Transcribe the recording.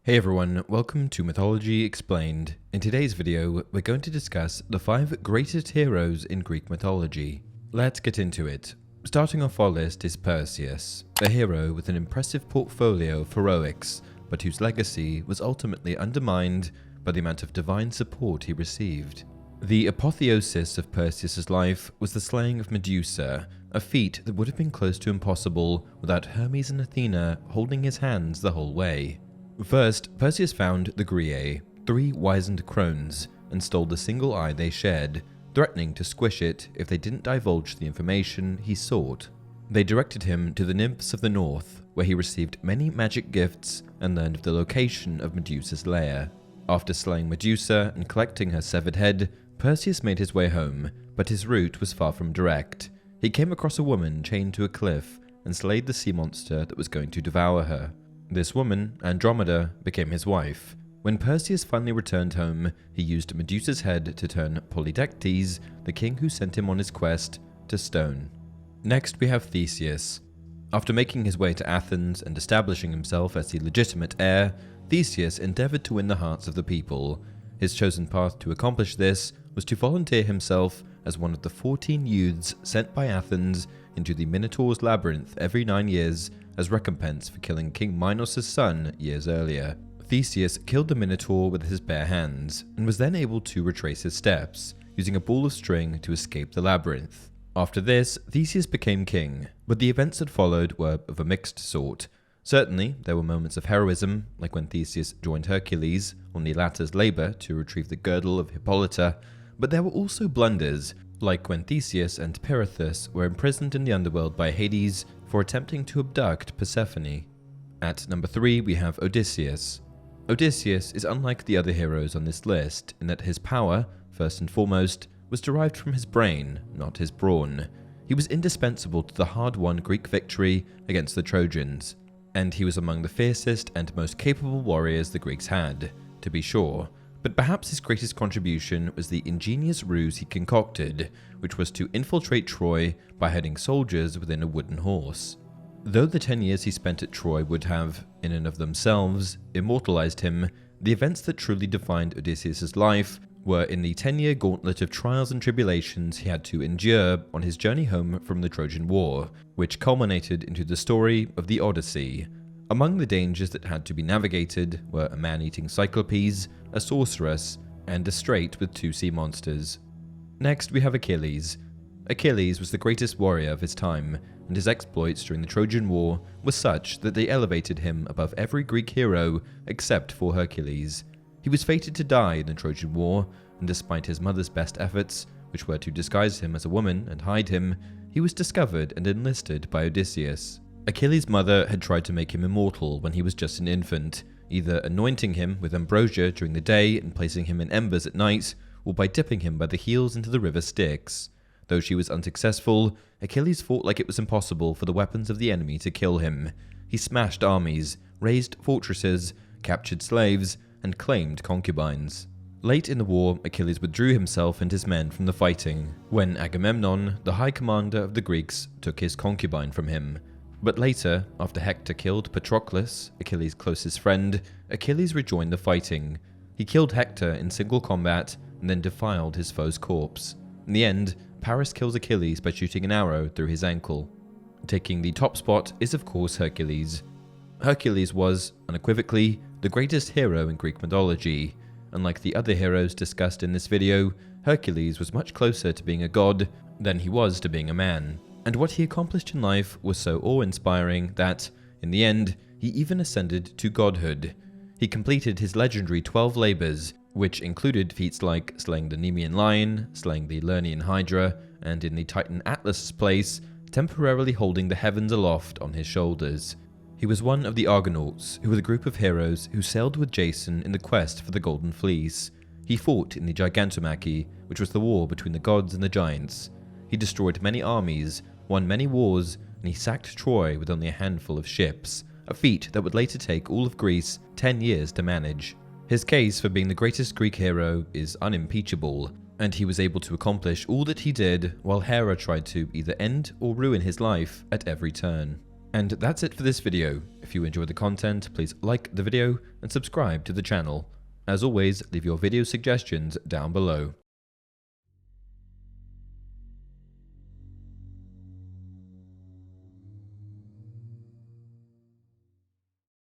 Hey everyone, welcome to Mythology Explained. In today's video, we're going to discuss the 5 greatest heroes in Greek mythology. Let's get into it. Starting off our list is Perseus, a hero with an impressive portfolio of heroics, but whose legacy was ultimately undermined by the amount of divine support he received. The apotheosis of Perseus' life was the slaying of Medusa, a feat that would have been close to impossible without Hermes and Athena holding his hands the whole way. First, Perseus found the Graeae, 3 wizened crones, and stole the single eye they shared, threatening to squish it if they didn't divulge the information he sought. They directed him to the Nymphs of the north, where he received many magic gifts and learned of the location of Medusa's lair. After slaying Medusa and collecting her severed head, Perseus made his way home, but his route was far from direct. He came across a woman chained to a cliff and slayed the sea monster that was going to devour her. This woman, Andromeda, became his wife. When Perseus finally returned home, he used Medusa's head to turn Polydectes, the king who sent him on his quest, to stone. Next we have Theseus. After making his way to Athens and establishing himself as the legitimate heir, Theseus endeavored to win the hearts of the people. His chosen path to accomplish this was to volunteer himself as one of the 14 youths sent by Athens into the Minotaur's labyrinth every 9 years as recompense for killing King Minos' son years earlier. Theseus killed the Minotaur with his bare hands, and was then able to retrace his steps, using a ball of string to escape the labyrinth. After this, Theseus became king, but the events that followed were of a mixed sort. Certainly, there were moments of heroism, like when Theseus joined Hercules on the latter's labour to retrieve the girdle of Hippolyta, but there were also blunders, like when Theseus and Perseus were imprisoned in the underworld by Hades for attempting to abduct Persephone. At number 3 we have Odysseus. Odysseus is unlike the other heroes on this list in that his power, first and foremost, was derived from his brain, not his brawn. He was indispensable to the hard-won Greek victory against the Trojans, and he was among the fiercest and most capable warriors the Greeks had, to be sure. But perhaps his greatest contribution was the ingenious ruse he concocted, which was to infiltrate Troy by hiding soldiers within a wooden horse. Though the 10 years he spent at Troy would have, in and of themselves, immortalized him, the events that truly defined Odysseus' life were in the 10-year gauntlet of trials and tribulations he had to endure on his journey home from the Trojan War, which culminated into the story of the Odyssey. Among the dangers that had to be navigated were a man-eating cyclopes, a sorceress, and a strait with 2 sea monsters. Next we have Achilles. Achilles was the greatest warrior of his time, and his exploits during the Trojan War were such that they elevated him above every Greek hero except for Hercules. He was fated to die in the Trojan War, and despite his mother's best efforts, which were to disguise him as a woman and hide him, he was discovered and enlisted by Odysseus. Achilles' mother had tried to make him immortal when he was just an infant, either anointing him with ambrosia during the day and placing him in embers at night, or by dipping him by the heels into the river Styx. Though she was unsuccessful, Achilles fought like it was impossible for the weapons of the enemy to kill him. He smashed armies, razed fortresses, captured slaves, and claimed concubines. Late in the war, Achilles withdrew himself and his men from the fighting, when Agamemnon, the high commander of the Greeks, took his concubine from him. But later, after Hector killed Patroclus, Achilles' closest friend, Achilles rejoined the fighting. He killed Hector in single combat and then defiled his foe's corpse. In the end, Paris kills Achilles by shooting an arrow through his ankle. Taking the top spot is of course Hercules. Hercules was, unequivocally, the greatest hero in Greek mythology. Unlike the other heroes discussed in this video, Hercules was much closer to being a god than he was to being a man. And what he accomplished in life was so awe-inspiring that, in the end, he even ascended to godhood. He completed his legendary 12 labors, which included feats like slaying the Nemean lion, slaying the Lernaean hydra, and in the Titan Atlas' place, temporarily holding the heavens aloft on his shoulders. He was one of the Argonauts, who were the group of heroes who sailed with Jason in the quest for the Golden Fleece. He fought in the Gigantomachy, which was the war between the gods and the giants. He destroyed many armies, won many wars, and he sacked Troy with only a handful of ships, a feat that would later take all of Greece 10 years to manage. His case for being the greatest Greek hero is unimpeachable, and he was able to accomplish all that he did while Hera tried to either end or ruin his life at every turn. And that's it for this video. If you enjoyed the content, please like the video and subscribe to the channel. As always, leave your video suggestions down below.